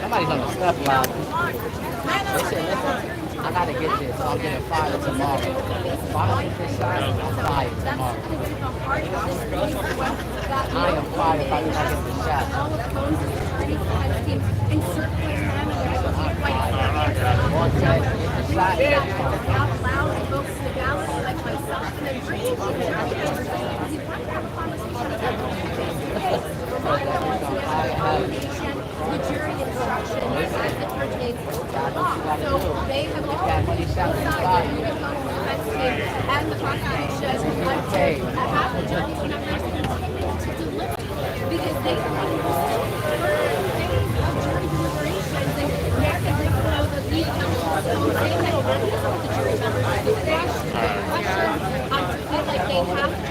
Somebody's on the step line. They said, listen, I gotta get this. So I'm getting fired tomorrow. If I don't get this shot, I'm fired tomorrow. I am fired if I do not get this shot. The jury instructions as it pertains to the law. So they have all decided the defense team and the prosecution have the jury members continue to deliver because they have the days of jury deliberations and yet they know the lead counsel. So they had the jury members to question I feel like they have to try to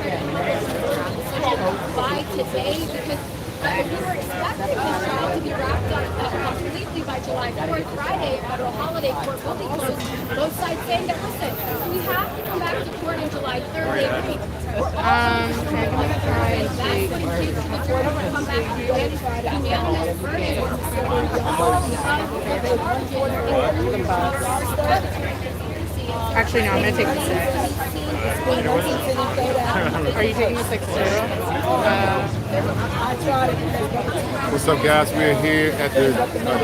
come up with some decision by today because we were expecting this trial to be wrapped up completely by July 4th, Friday, federal holiday, court will be closed. Both sides saying that, listen, we have to come back to court on July 3rd. We're going to try and see. That's what it takes for the jury to come back and unanimous verdict. Actually, no, I'm going to take the 6. Are you taking the 6 too? What's up, guys? We're here at the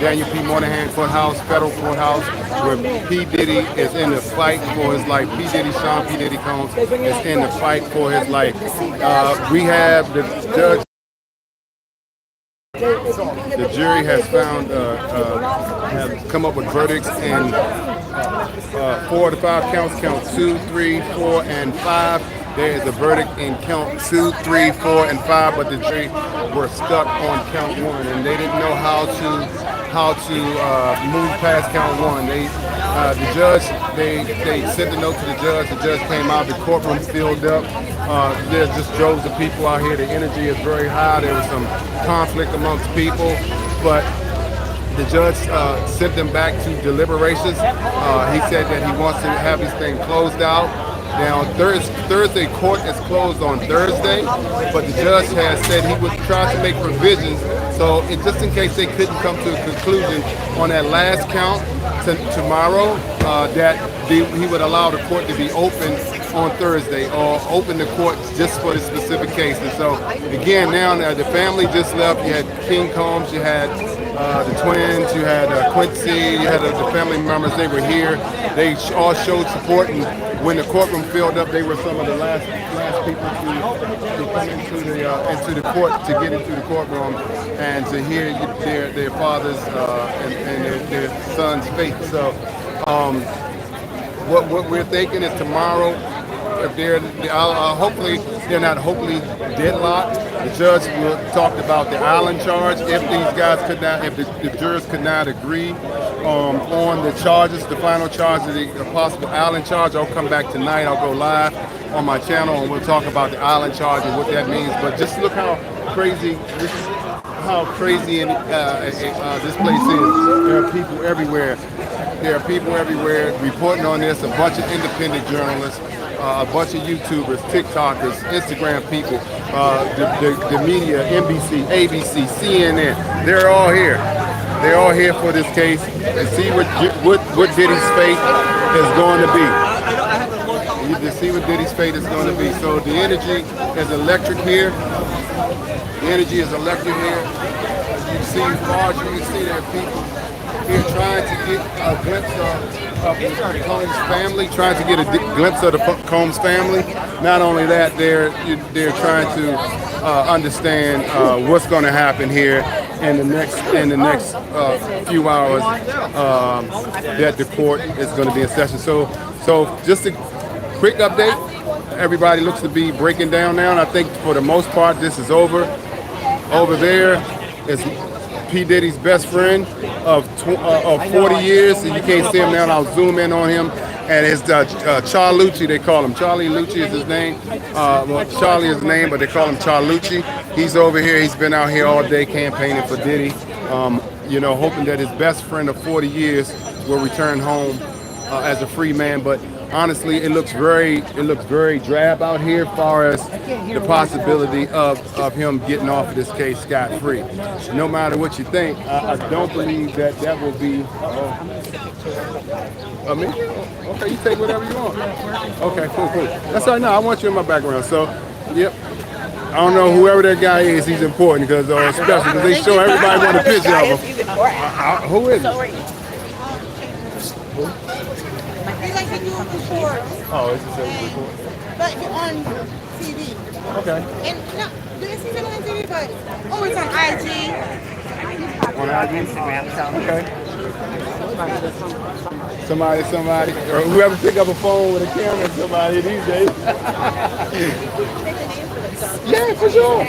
Daniel P. Moynihan Courthouse, federal courthouse, where P. Diddy is in the fight for his life. P. Diddy, Sean P. Diddy Combs, is in the fight for his life. We have the judge. The jury has found, have come up with verdicts in 4 to 5 counts, count 2, 3, 4, and 5. There is a verdict in count 2, 3, 4, and 5, but the jury were stuck on count 1, and they didn't know how to move past count 1. The judge, they sent a note to the judge. The judge came out. The courtroom filled up. There's just droves of people out here. The energy is very high. There was some conflict amongst people, but the judge sent them back to deliberations. He said that he wants to have this thing closed out. Now, Thursday court is closed on Thursday, but the judge has said he would try to make provisions. So, just in case they couldn't come to a conclusion on that last count tomorrow, that he would allow the court to be open on Thursday or open the court just for the specific case. And so, again, now the family just left. You had King Combs, you had the twins, you had Quincy, you had the family members. They were here. They all showed support, and when the courtroom filled up, they were some of the last people to come into the court, to get into the courtroom and to hear their fathers and their son's fate. So what we're thinking is tomorrow, if they're hopefully they're not deadlocked. The judge talked about the island charge. If these guys could not, if the jurors could not agree on the charges, the final charges, the possible island charge, I'll come back tonight. I'll go live on my channel and we'll talk about the island charge and what that means. But just look how crazy this place is. There are people everywhere. There are people everywhere reporting on this. A bunch of independent journalists. A bunch of YouTubers, TikTokers, Instagram people, the media, NBC, ABC, CNN, they're all here. They're all here for this case and see what Diddy's fate is going to be. You can see what Diddy's fate is going to be. So the energy is electric here. The energy is electric here. You see large, you can see there are people here trying to get a glimpse of the Combs family, trying to get a glimpse of the Combs family. Not only that, they're trying to understand what's going to happen here in the next few hours that the court is going to be in session. So just a quick update. Everybody looks to be breaking down now, and I think for the most part this is over. Over there is P. Diddy's best friend of 40 years. So you can't see him now. I'll zoom in on him. And it's Charlucci, they call him. Charlie Lucci is his name. Well, Charlie is his name, but they call him Charlucci. He's over here. He's been out here all day campaigning for Diddy. Hoping that his best friend of 40 years will return home as a free man. But honestly, it looks very drab out here, as far as the possibility of him getting off of this case scot free. No matter what you think, I don't believe that will be. Me? Okay, you take whatever you want. Okay, cool. That's all right. No, I want you in my background. So, yep. I don't know whoever that guy is. He's important because special because they show everybody want a picture of him. Who is it? He like to do a report. Oh, it's just a report. But on TV. Okay. And no, didn't see him on TV, but it's on IG. On Instagram. Okay. Somebody, or whoever pick up a phone with a camera, somebody these days. Yeah, for sure.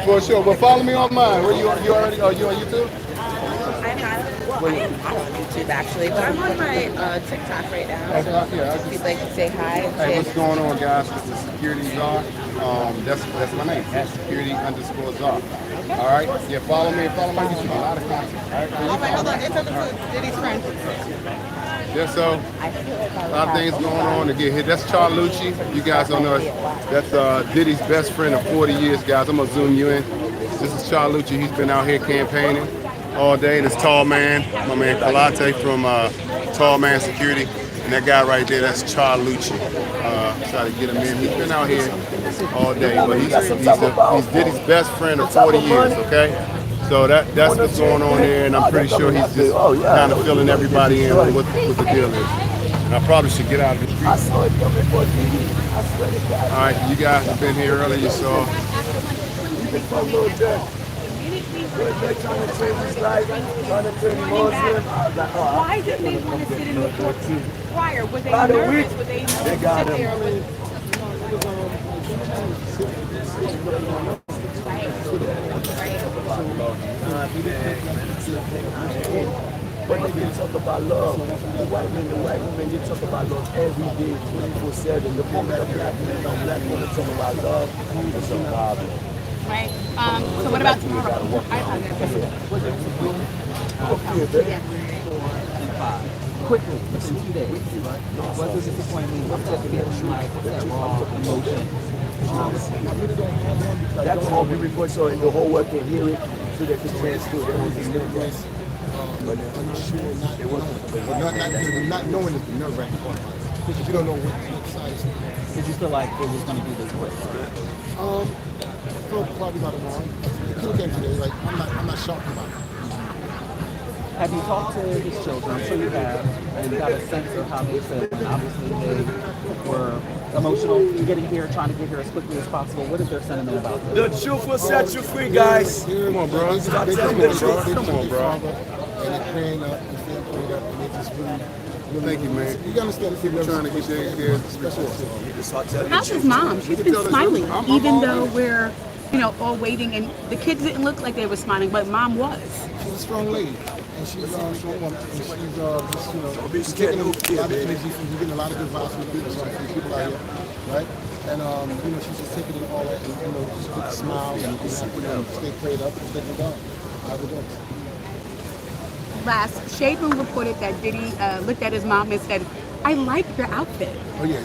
For sure. But follow me on mine. Where you already? Are you on YouTube? I am on YouTube actually, but I'm on my TikTok right now. So if you'd like to say hi. Hey, what's going on, guys? This is Security Czar. That's my name. @security_czar. All right. Yeah, follow me. Follow my YouTube. A lot of content. All right. Oh my God, it's Diddy's friend. Yeah, so a lot of things going on to get hit. That's Charlucci. You guys don't know. That's Diddy's best friend of 40 years, guys. I'm gonna zoom you in. This is Charlucci. He's been out here campaigning all day. This tall man, my man Kalate from Tall Man Security, and that guy right there, that's Charlucci. Try to get him in. He's been out here all day, but he's Diddy's best friend of 40 years. Okay. So that's what's going on there, and I'm pretty sure he's just kind of filling everybody in on what the deal is. And I probably should get out of the streets. All right, you guys have been here earlier, you saw. Why didn't they want to sit in the court prior? Were they nervous? Were they sit there with... But they didn't talk about love. The white men, they talk about love every day, 24/7. The woman, the black men, talk about love. It's a problem. Right. So what about tomorrow? Quickly, within 2 days. Was it disappointing? What's that feeling like? What's that raw emotion? That's all we report so the whole world can hear it, so they can transfer it. But unsure, not knowing is the nerve-wracking part. Because you don't know what side is. Did you feel like it was going to be this quick? I felt probably about it wrong. It could have came today. Like I'm not shocked about it. Have you talked to his children? I'm sure you have, and you got a sense of how they feel. And obviously, they were emotional getting here, trying to get here as quickly as possible. What is their sentiment about this? The truth will set you free, guys. Come on, bro. Stop telling the truth. Come on, bro. And they're praying up, and they're praying up, and they just really. Thank you, man. You gotta understand the people Trying to get their kids special. How's his mom? She's been smiling, even though we're, all waiting. And the kids didn't look like they were smiling, but mom was. She's a strong lady, and she's a strong woman, and she's she's taking a lot of energy from you, getting a lot of good vibes from the people, from the people out here, right? And she's just taking it all that, and just with a smile and stay prayed up and stay with God. Last, Shade Room reported that Diddy looked at his mom and said, "I like your outfit." Oh yeah.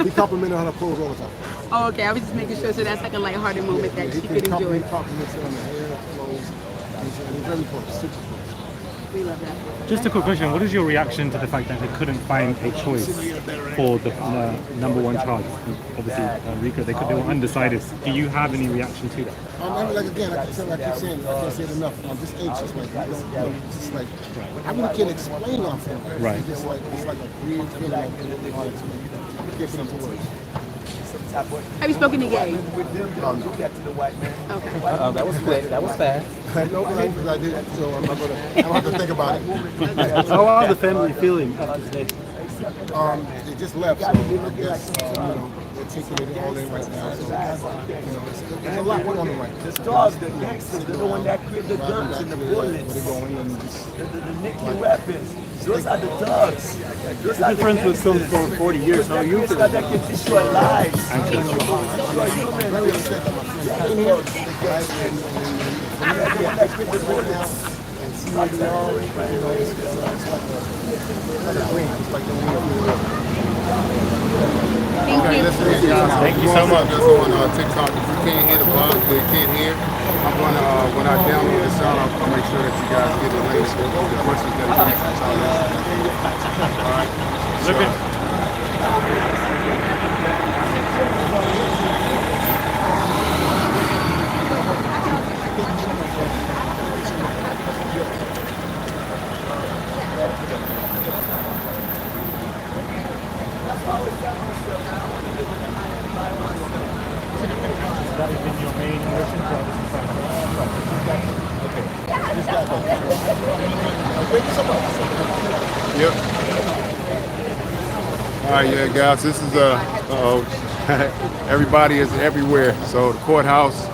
He complimented her on her clothes all the time. Oh, okay. I was just making sure. So that's like a lighthearted moment that she could enjoy. He compliments her on the hair, clothes, and he's very close. We love that. Just a quick question. What is your reaction to the fact that they couldn't find a choice for the number one charge? Obviously, Rico, they were undecided. Do you have any reaction to that? Like again, I keep saying, I can't say it enough. This age, it's like, it's like, I really can't explain our feeling. Right. It's like a weird feeling. I can't put into words. Have you spoken to Gay? Look at the white man. Okay. That was quick. That was fast. No, because I did, so I don't have to think about it. How are the family feeling after today? They just left, so I guess, they're taking it all in right now. So, there's a lot going on right now. The stars, the gangsters, the one that created the guns and the bullets, They're going in and the nuclear weapons. Those are the thugs. You've been friends with Phil for 40 years. How are you Those feeling? that can destroy lives. very upset about my friends. And see like that. You know, it's like a dream. It's like the movie. Okay, listen, guys. Thank you so much. That's on TikTok. If you can't hear the blog, you can't hear. I'm gonna when I download the sound, I'll make sure that you guys get the links to the questions that you asked. All right. Look at. That has been your main motion for Yep. All right, yeah, guys. This is everybody is everywhere. So the courthouse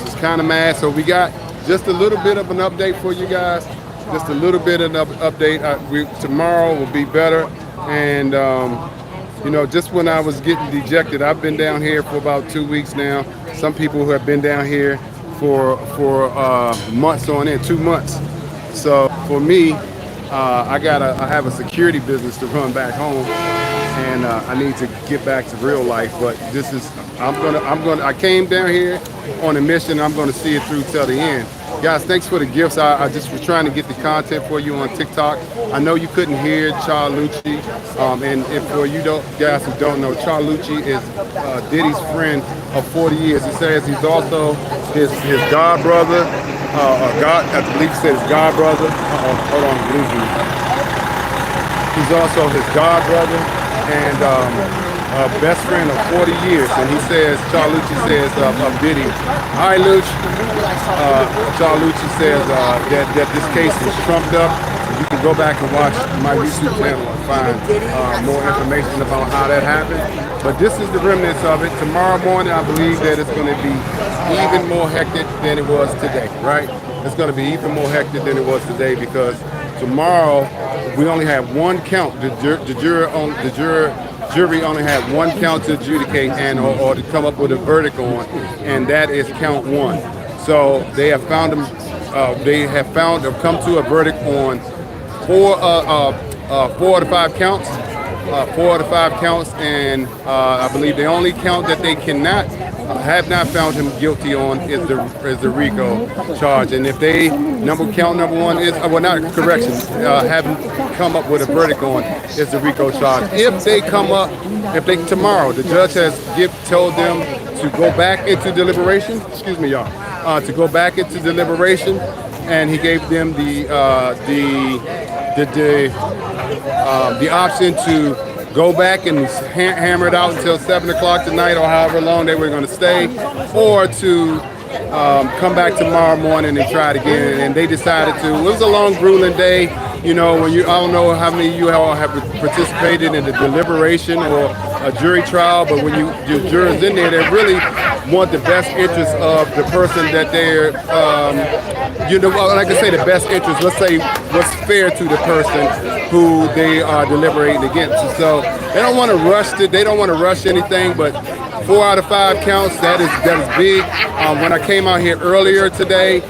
is kind of mad. So we got just a little bit of an update for you guys. Just a little bit of an update. Tomorrow will be better. And you know, just when I was getting dejected, I've been down here for about 2 weeks now. Some people who have been down here for months on end, 2 months. So for me, I have a security business to run back home, and I need to get back to real life. But this is I came down here on a mission. I'm gonna see it through till the end. Guys, thanks for the gifts. I just was trying to get the content for you on TikTok. I know you couldn't hear Charlucci, and if for you guys who don't know, Charlucci is Diddy's friend of 40 years. He says he's also his god brother. I believe he said his god brother. Hold on, lose me. He's also his god brother and best friend of 40 years. And he says, Charlucci says of Diddy, hi Luch. Charlucci says that this case is trumped up. You can go back and watch my YouTube channel and find more information about how that happened. But this is the remnants of it. Tomorrow morning, I believe that it's going to be even more hectic than it was today, right? It's going to be even more hectic than it was today because tomorrow we only have one count. The jury only had one count to adjudicate and or to come up with a verdict on, and that is count 1. So they have found them. They have come to a verdict on 4 out of 5 counts. 4 out of 5 counts, and I believe the only count that they have not found him guilty on is the RICO charge. And if they count number 1 is haven't come up with a verdict on is the RICO charge. If they tomorrow, the judge has told them to go back into deliberation. Excuse me, y'all. To go back into deliberation, and he gave them the option to go back and hammer it out until 7 o'clock tonight or however long they were going to stay, or to come back tomorrow morning and try it again. And they decided to. It was a long, grueling day. You know, I don't know how many of you all have participated in the deliberation or a jury trial, but when your jurors in there, they really want the best interest of the person that they're, like I say, the best interest. Let's say what's fair to the person who they are deliberating against. So they don't want to rush it. They don't want to rush anything, but 4 out of 5 counts, that is big. When I came out here earlier today,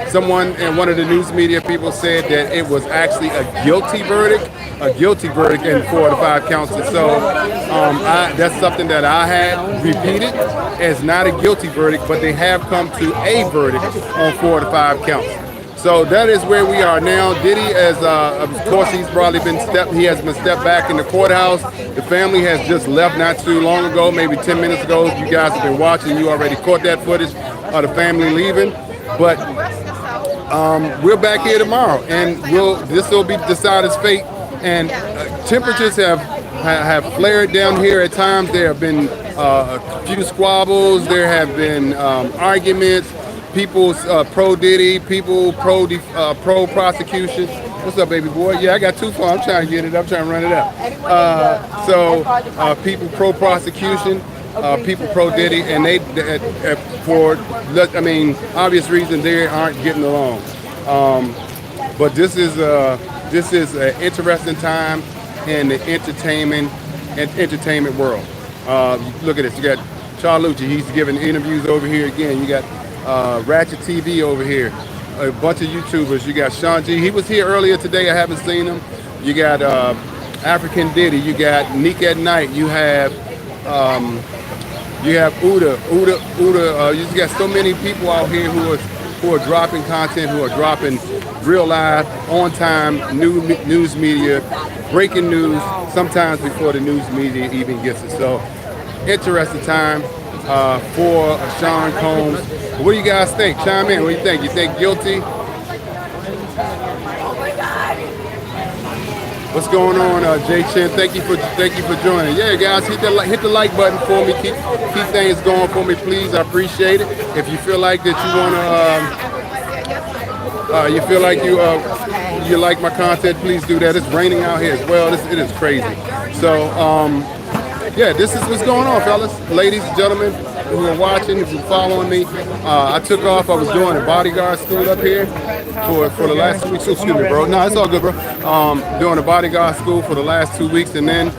someone and one of the news media people said that it was actually a guilty verdict in 4 out of 5 counts. And so that's something that I had repeated as not a guilty verdict, but they have come to a verdict on 4 out of 5 counts. So that is where we are now. Diddy, of course, he has been stepped back in the courthouse. The family has just left not too long ago, maybe 10 minutes ago. You guys have been watching. You already caught that footage of the family leaving. But we're back here tomorrow, and this will decide its fate. And temperatures have flared down here at times. There have been a few squabbles. There have been arguments. People pro Diddy, people pro prosecution. What's up, baby boy? Yeah, I got 2 phones. I'm trying to get it up, trying to run it up. People pro prosecution, people pro Diddy, and they for obvious reasons they aren't getting along. But this is an interesting time in the entertainment world. Look at this. You got Charlucci. He's giving interviews over here again. You got Ratchet TV over here. a bunch of YouTubers. You got Sean G. He was here earlier today. I haven't seen him. You got African Diddy. You got Neek at Night. You have Uda. You just got so many people out here who are dropping content, who are dropping real live, on time, news media, breaking news, sometimes before the news media even gets it. So, interesting time for Sean Combs. What do you guys think? Chime in. What do you think? You think guilty? What's going on, Jay Chin? Thank you for joining. Yeah, guys, hit the like button for me. Keep things going for me, please. I appreciate it. If you feel like that you like my content, please do that. It's raining out here as well. It is crazy. So yeah, this is what's going on, fellas, ladies, gentlemen who are watching, who are following me. I took off. I was doing a bodyguard school up here for the last 2 weeks. Excuse me, bro. No, it's all good, bro. Doing a bodyguard school for the last 2 weeks, and then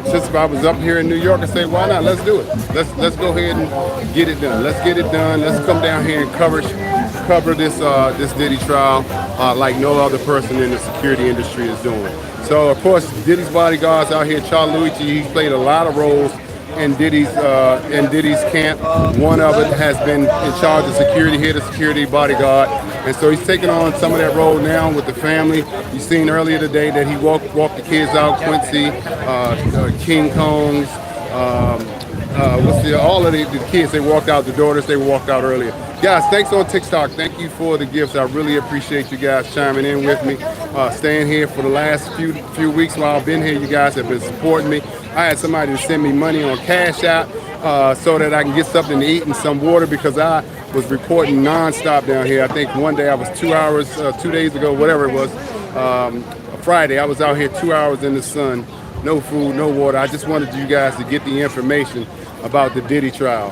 since I was up here in New York, I said, why not? Let's do it. Let's go ahead and get it done. Let's get it done. Let's come down here and cover this Diddy trial like no other person in the security industry is doing. So, of course, Diddy's bodyguards out here, Charlucci, he's played a lot of roles in Diddy's camp. One of it has been in charge of security, head of security bodyguard, and so he's taking on some of that role now with the family. You seen earlier today that he walked the kids out, Quincy, King Kongs, all of the kids, they walked out, the daughters, they walked out earlier. Guys, thanks on TikTok. Thank you for the gifts. I really appreciate you guys chiming in with me, staying here for the last few weeks while I've been here. You guys have been supporting me. I had somebody to send me money on Cash App so that I can get something to eat and some water, because I was reporting nonstop down here. I think one day I was 2 hours, 2 days ago, whatever it was, Friday, I was out here 2 hours in the sun, no food, no water. I just wanted you guys to get the information about the Diddy trial.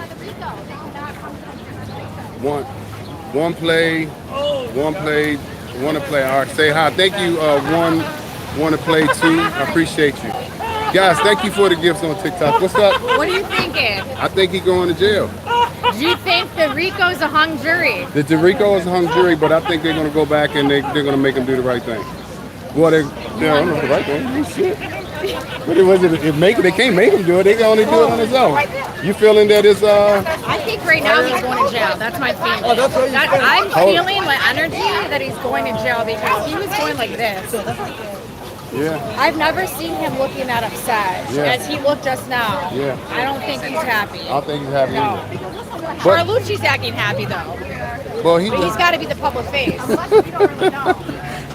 One play, want to play. All right, say hi. Thank you, want to play too. I appreciate you. Guys, thank you for the gifts on TikTok. What's up? What are you thinking? I think he's going to jail. Do you think the RICO's a hung jury? The RICO is a hung jury, but I think they're going to go back and they're going to make him do the right thing. Well, I don't know the right thing. Shit. But they can't make him do it. They can only do it on his own. You feeling that it's I think right now he's going to jail. That's my feeling. I'm feeling my energy that he's going to jail, because he was going like this. Yeah. I've never seen him looking that upset as he looked just now. Yeah. I don't think he's happy. I don't think he's happy either. Carlucci's acting happy though. Well, he's got to be the public face.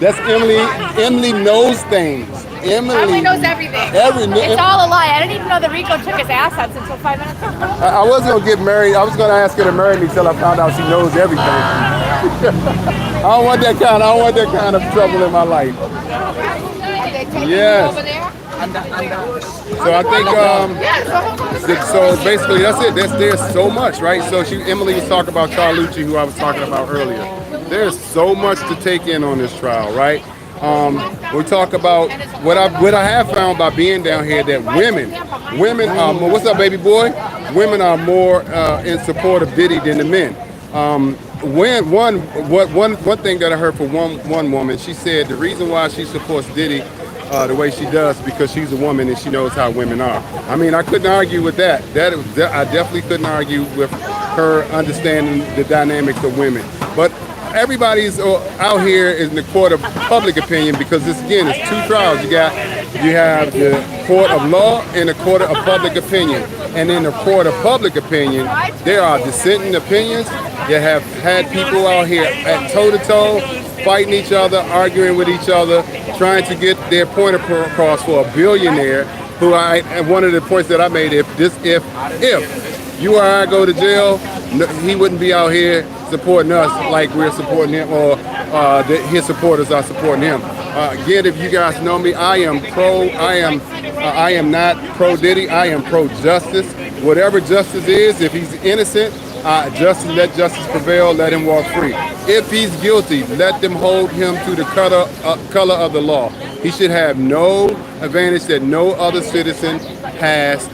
That's Emily. Emily knows things. Emily knows everything. It's all a lie. I didn't even know the RICO took his assets until 5 minutes ago. I was gonna get married. I was gonna ask her to marry me till I found out she knows everything. I don't want that kind of trouble in my life. Yes. So I think so basically that's it. There's so much, right? So Emily was talking about Charlucci, who I was talking about earlier. There's so much to take in on this trial, right? We talk about what I have found by being down here, that women are more, what's up, baby boy? Women are more in support of Diddy than the men. One thing that I heard from one woman, she said the reason why she supports Diddy the way she does, because she's a woman and she knows how women are. I mean, I couldn't argue with that. I definitely couldn't argue with her understanding the dynamics of women. But everybody's out here in the court of public opinion, because this, again, is two trials. You have the court of law and the court of public opinion. And in the court of public opinion, there are dissenting opinions. You have had people out here at toe-to-toe, fighting each other, arguing with each other, trying to get their point across for a billionaire who and one of the points that I made, if you or I go to jail, he wouldn't be out here supporting us like we're supporting him, or his supporters are supporting him. Again, if you guys know me, I am not pro Diddy. I am pro justice. Whatever justice is, if he's innocent, let justice prevail. Let him walk free. If he's guilty, let them hold him to the color of the law. He should have no advantage that no other citizen has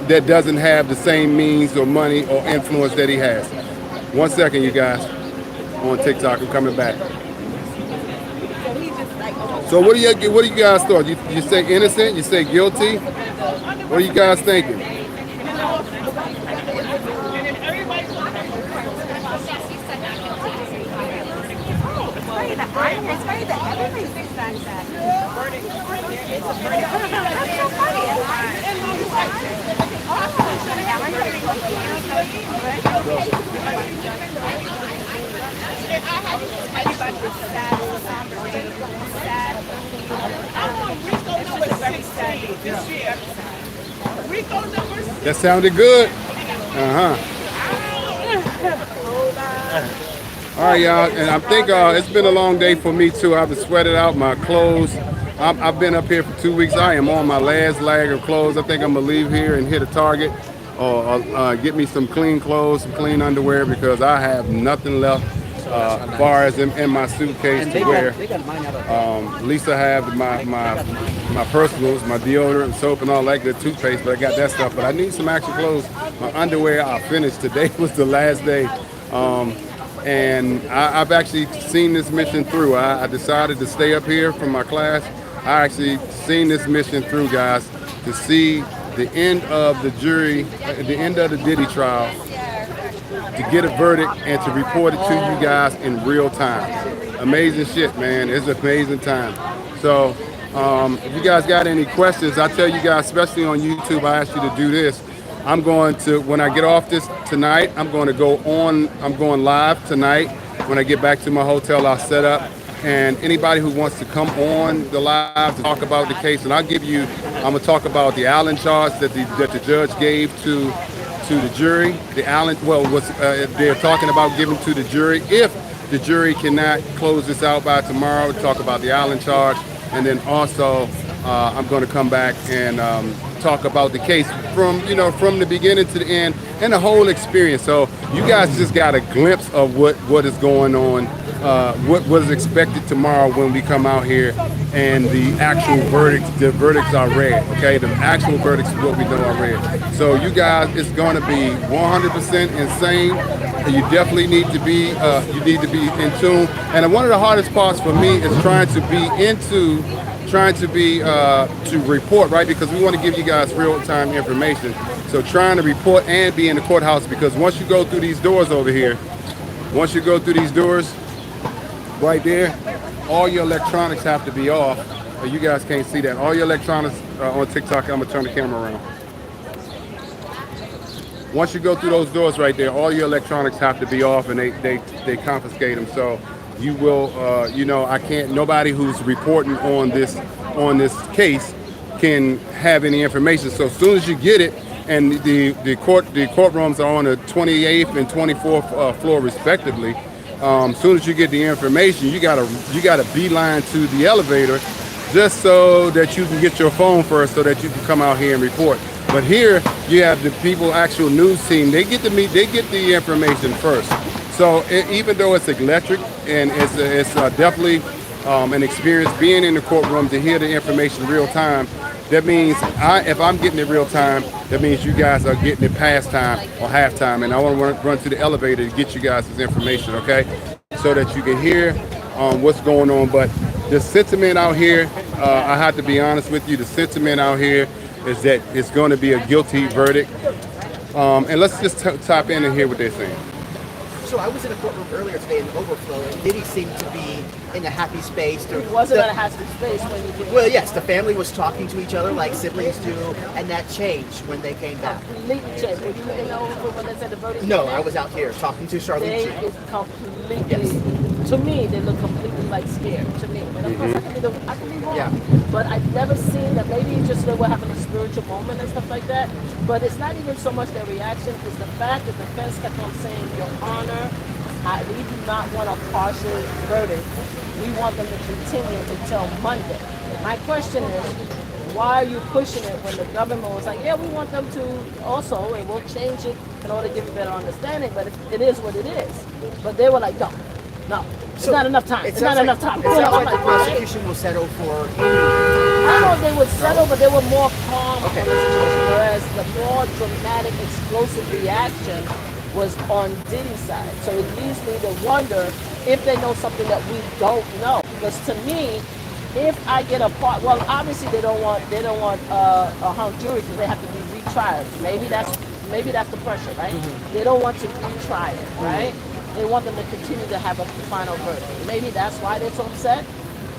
that doesn't have the same means or money or influence that he has. 1 second, you guys. on TikTok. I'm coming back. So what do you guys thought? You say innocent? You say guilty? What are you guys thinking? That sounded good. All right, y'all, and I think it's been a long day for me too. I've been sweated out, my clothes. I've been up here for 2 weeks. I am on my last lag of clothes. I think I'm gonna leave here and hit a Target or get me some clean clothes, some clean underwear, because I have nothing left as far as in my suitcase to wear. Lisa have my personals, my deodorant, soap, and all that good, toothpaste, but I got that stuff. But I need some actual clothes. My underwear I finished. Today was the last day. And I've actually seen this mission through. I decided to stay up here from my class. I actually seen this mission through, guys, to see the end of the jury, the end of the Diddy trial, to get a verdict and to report it to you guys in real time. Amazing shit, man. It's an amazing time. So if you guys got any questions, I tell you guys, especially on YouTube, I ask you to do this. I'm going to, when I get off this tonight, I'm going live tonight. When I get back to my hotel, I'll set up. And anybody who wants to come on the live to talk about the case, and I'm going to talk about the Allen charge that the judge gave to the jury. The Allen, they're talking about giving to the jury. If the jury cannot close this out by tomorrow, talk about the Allen charge. And then also, I'm going to come back and talk about the case from the beginning to the end and the whole experience. So you guys just got a glimpse of what is going on, what is expected tomorrow when we come out here and the actual verdicts are read. Okay, the actual verdicts is what we know are read. So you guys, it's going to be 100% insane. You definitely need to be in tune. And one of the hardest parts for me is trying to report, right? Because we want to give you guys real-time information. So trying to report and be in the courthouse, because once you go through these doors over here, right there, all your electronics have to be off. You guys can't see that. All your electronics on TikTok, I'm gonna turn the camera around. Once you go through those doors right there, all your electronics have to be off, and they confiscate them. So you will, nobody who's reporting on this case can have any information. So as soon as you get it, and the courtrooms are on the 28th and 24th floor respectively. As soon as you get the information, you gotta beeline to the elevator, just so that you can get your phone first, so that you can come out here and report. But here you have the people, actual news team. They get the information first. So even though it's electric and it's definitely an experience being in the courtroom to hear the information real time, that means if I'm getting it real time, that means you guys are getting it past time or half time. And I want to run to the elevator to get you guys this information, okay? So that you can hear what's going on. But the sentiment out here, I have to be honest with you, the sentiment out here is that it's going to be a guilty verdict. And let's just tap in and hear what they're saying. So I was in a courtroom earlier today in the overflow, and Diddy seemed to be in a happy space. It wasn't a happy space when you did. Well, yes, the family was talking to each other like siblings do, and that changed when they came back. Completely changed. Were you in the overflow when they said the verdict? No, I was out here talking to Charlene. They is completely, to me, they look completely like scared to me. But of course, I can be wrong. Yeah. But I've never seen that. Maybe it's just they were having a spiritual moment and stuff like that. But it's not even so much their reaction, it's the fact that the defense kept on saying, Your Honor, we do not want a partial verdict. We want them to continue until Monday. My question is, why are you pushing it when the government was like, yeah, we want them to also, and we'll change it in order to give you better understanding, but it is what it is. But they were like, no, it's not enough time. It's not enough time. It sounds like the prosecution will settle for any. I don't know if they would settle, but they were more calm on the situation, whereas the more dramatic, explosive reaction was on Diddy's side. So it leads me to wonder if they know something that we don't know. Because to me, if I get a part, well, obviously they don't want a hung jury because they have to be retried. Maybe that's the pressure, right? They don't want to retry it, right? They want them to continue to have a final verdict. Maybe that's why they're so upset.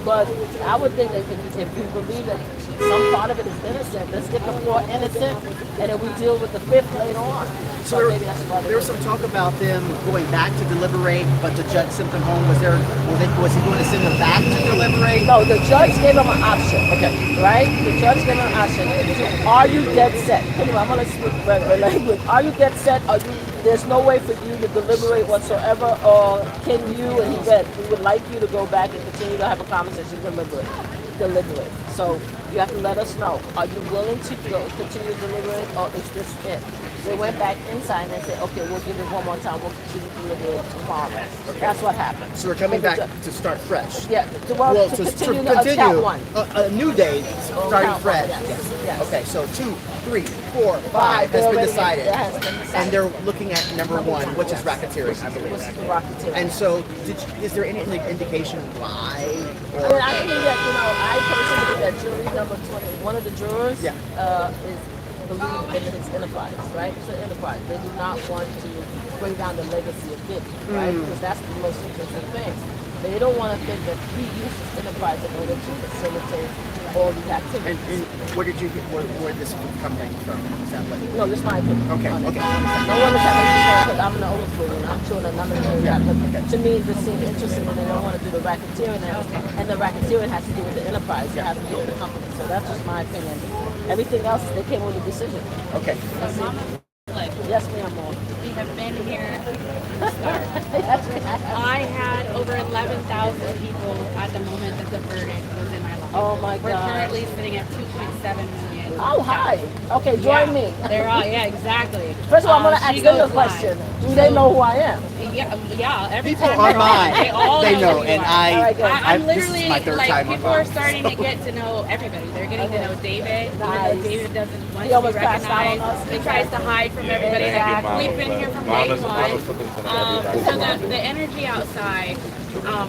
But I would think that if you believe that some part of it is innocent, let's get the 4 innocent, and then we deal with the 5th later on. So maybe that's why there was some talk about them going back to deliberate, but the judge sent them home. Was he going to send them back to deliberate? No, the judge gave them an option. Okay. Right? The judge gave them an option. Are you dead set? Anyway, I'm going to speak regular language. Are you dead set? There's no way for you to deliberate whatsoever, or can you, and he said, we would like you to go back and continue to have a conversation, deliberate. So you have to let us know. Are you willing to continue to deliberate, or is this it? They went back inside and said, okay, we'll give it one more time. We'll continue to deliberate tomorrow. Okay. That's what happened. So we're coming back to start fresh. Yeah, to continue count 1. A new day, starting fresh. Yes. Okay, so 2, 3, 4, 5 has been decided. And they're looking at number 1, which is racketeering, I believe. Racketeering. And so, is there any indication why? I think that, I personally think that jury number 20, one of the jurors is believe in his enterprise, right? It's an enterprise. They do not want to bring down the legacy of Diddy, right? Because that's the most interesting thing. They don't want to think that he used his enterprise in order to facilitate all these activities. And where did you get where this coming from? Is that what? No, just my opinion. Okay. No one is having to because I'm an old fool and I'm sure that none of them got but to me this seems interesting and they don't want to do the racketeering and the racketeering has to do with the enterprise. It has to do with the company. So that's just my opinion. Everything else they came with a decision. Okay. Yes, ma'am, Mom. We have been here to start. I had over 11,000 people at the moment that the verdict was in my life. Oh my God. We're currently sitting at 2.7 million. Oh, hi. Okay, join me. They're all, exactly. First of all, I'm going to ask them a question. Do they know who I am? Yeah, every People time online, they know, who and you are. I'm this is literally my third like time people online. are starting to get to know everybody. They're getting to know David. Even though David doesn't want He to be almost passed out on recognized. us. He tries to hide from everybody. We've been here from day one. So the energy outside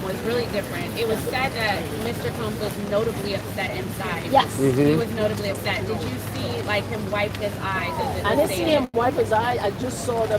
was really different. It was said that Mr. Combs was notably upset inside. Yes. He was notably upset. Did you see him wipe his eyes? I didn't see him wipe his eye. I just saw the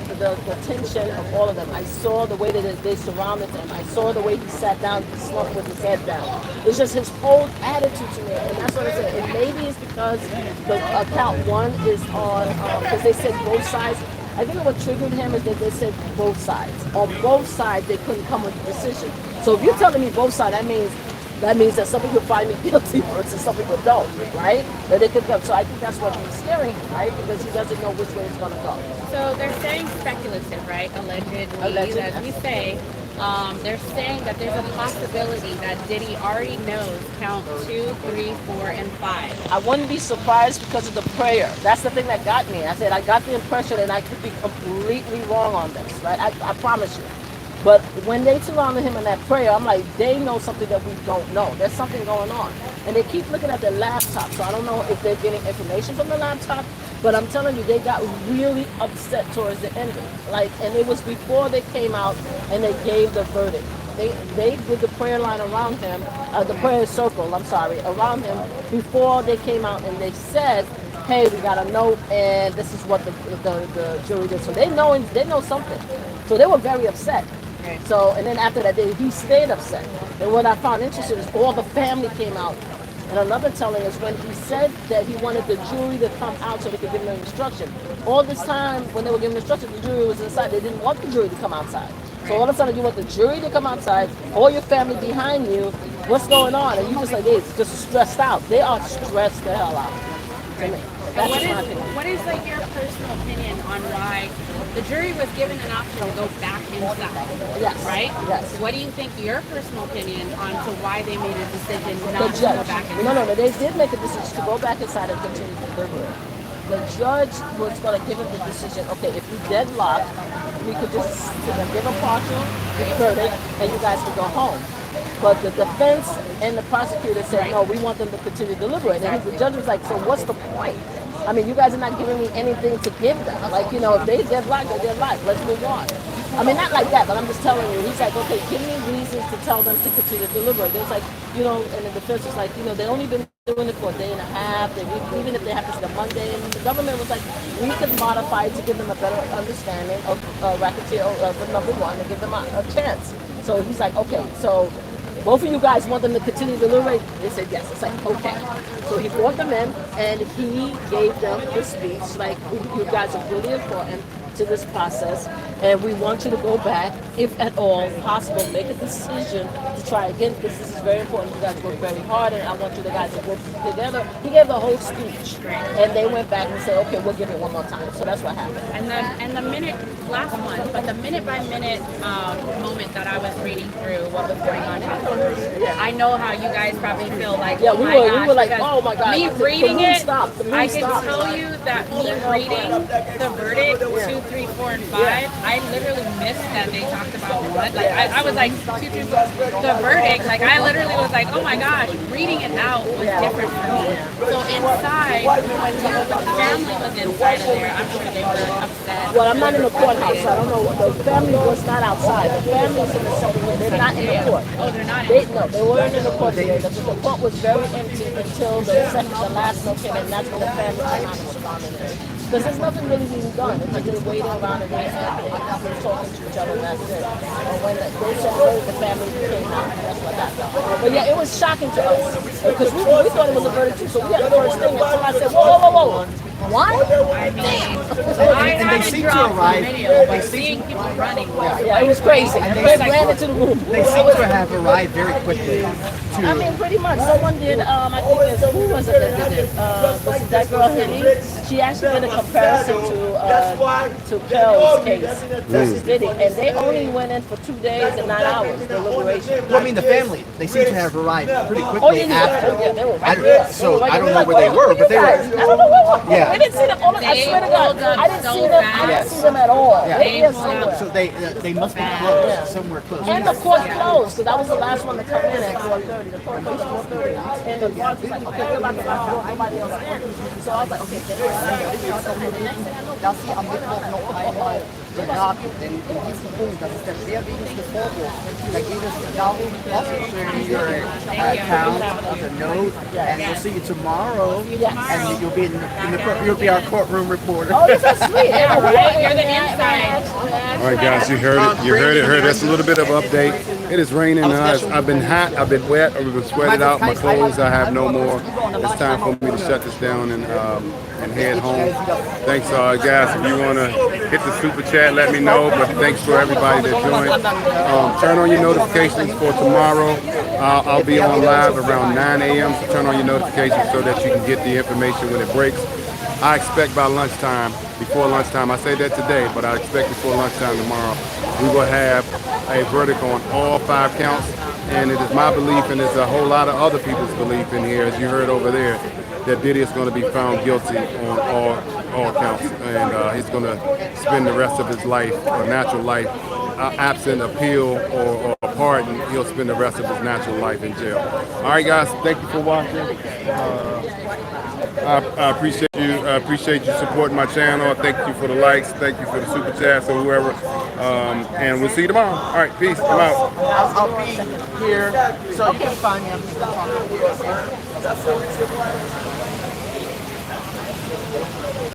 tension of all of them. I saw the way that they surrounded him. I saw the way he sat down, slumped with his head down. It's just his whole attitude to me, and that's what I said. And maybe it's because the count 1 is on because they said both sides. I think what triggered him is that they said both sides. On both sides, they couldn't come with a decision. So if you're telling me both sides, that means that some people find me guilty versus some people don't, right? That they could come. So I think that's what he's scaring him, right? Because he doesn't know which way it's going to go. So they're saying speculative, right? Allegedly, as we say. They're saying that there's a possibility that Diddy already knows count 2, 3, 4, and 5. I wouldn't be surprised because of the prayer. That's the thing that got me. I said I got the impression, and I could be completely wrong on this, right? I promise you. But when they surrounded him in that prayer, I'm like, they know something that we don't know. There's something going on. And they keep looking at their laptop. So I don't know if they're getting information from the laptop, but I'm telling you, they got really upset towards the ending. And it was before they came out and they gave the verdict. They did the prayer line around him, the prayer circle, around him before they came out and they said, hey, we got a note and this is what the jury did. So they know something. So they were very upset. So, and then after that, he stayed upset. And what I found interesting is all the family came out. And another telling is when he said that he wanted the jury to come out so they could give him an instruction. All this time, when they were giving instruction, the jury was inside. They didn't want the jury to come outside. So all of a sudden, you want the jury to come outside, all your family behind you. What's going on? And you just like, it's just stressed out. They are stressed the hell out. To me. And what is your personal opinion on why the jury was given an option to go back inside? Yes. Right? Yes. What do you think your personal opinion on to why they made a decision The not to judge. go back inside? No, they did make a decision to go back inside and continue to deliberate. The judge was going to give him the decision, okay, if we deadlock, we could just give a partial verdict and you guys could go home. But the defense and the prosecutor said, no, we want them to continue to deliberate. And the judge was like, so what's the point? I mean, you guys are not giving me anything to give them. Like, you know, if they're deadlocked, they're deadlocked. Let's move on. I mean, not like that, but I'm just telling you. He's like, okay, give me reasons to tell them to continue to deliberate. There's like, you know, and the defense was like, you know, they only been doing it for a day and a half. Even if they have to see the Monday, and the government was like, we could modify it to give them a better understanding of racketeer of the number one and give them a chance. So he's like, okay, so both of you guys want them to continue to deliberate? They said yes. It's like, okay. So he brought them in and he gave them the speech, like, you guys are really important to this process, and we want you to go back, if at all possible, make a decision to try again, because this is very important. You guys work very hard, and I want you guys to work together. He gave the whole speech, and they went back and said, okay, we'll give it one more time. So that's what happened. And the minute, last one, but the minute by minute moment that I was reading through what was going on in the courtroom, I know how you guys probably feel like, yeah, oh we my were, gosh, we were like, because oh my God. me reading it, I can stopped. tell you that me reading the verdict, 2, 3, 4, and 5, I literally missed that they talked about what. Like, I was like, 2, 3, 4, the verdict, like, I literally was like, oh my gosh, reading it out was different for me. So inside, when the family was inside of there, I'm sure they were upset. Well, I'm not in the courthouse, so I don't know. The family was not outside. The family's in the separate room. They're not in the court. Oh, they're not No, they weren't in the court today. The court was very empty until the last note came in. That's when the family came out and was bombing. Because there's nothing really being done. It's like they're waiting around and they're talking to each other, and that's it. And when they separated, the family came out, and that's what happened. But yeah, it was shocking to us. Because we thought it was a verdict too, so we had the first thing until I said, whoa. What? I mean, And they seem to arrive. Video, but seeing people running. Yeah, it was crazy. They ran into the room. They seem to have arrived very quickly. I mean, pretty much. Someone did, I think it's, who was it that did it? Was it that girl, Diddy? She actually did a comparison to Kel's case versus Diddy. And they only went in for 2 days and 9 hours, deliberation. Well, I mean, the family, they seem to have arrived pretty quickly Oh, yeah, after. yeah, they were right there. So I don't know where they were, but they were. I don't know where they were. Yeah. I didn't see them. I swear to God, I didn't see them. I didn't see them at all. Yeah. They were somewhere. So they must be close, somewhere close. And the court closed, because I was the last one to come in at 4:30. The court closed at 4:30. And the guard was like, okay, we're about to go. Nobody else in. So I was like, okay, Dass sie am Mittwoch noch einmal beraten, denn in diesem Punkt, das ist der schwerwiegendste Vorwurf, da geht es darum, offering your account of the note, and we'll see you tomorrow, and you'll be you'll be our courtroom reporter. Oh, this is sweet. You're the inside. All right, guys, you heard it. You heard it. That's a little bit of update. It is raining. I've been hot. I've been wet. I've been sweated out. My clothes I have no more. It's time for me to shut this down and head home. Thanks, guys. If you want to hit the super chat, let me know. But thanks for everybody that joined. Turn on your notifications for tomorrow. I'll be on live around 9 a.m. So turn on your notifications so that you can get the information when it breaks. I expect by lunchtime, before lunchtime, I say that today, but I expect before lunchtime tomorrow, we will have a verdict on all 5 counts. And it is my belief, and it's a whole lot of other people's belief in here, as you heard over there, that Diddy is going to be found guilty on all counts. And he's going to spend the rest of his life, or natural life, absent appeal or pardon. He'll spend the rest of his natural life in jail. All right, guys, thank you for watching. I appreciate you. I appreciate you supporting my channel. Thank you for the likes. Thank you for the super chats or whoever. And we'll see you tomorrow. All right, peace. I'm out. I'll be here, so you can find me. I'm just talking.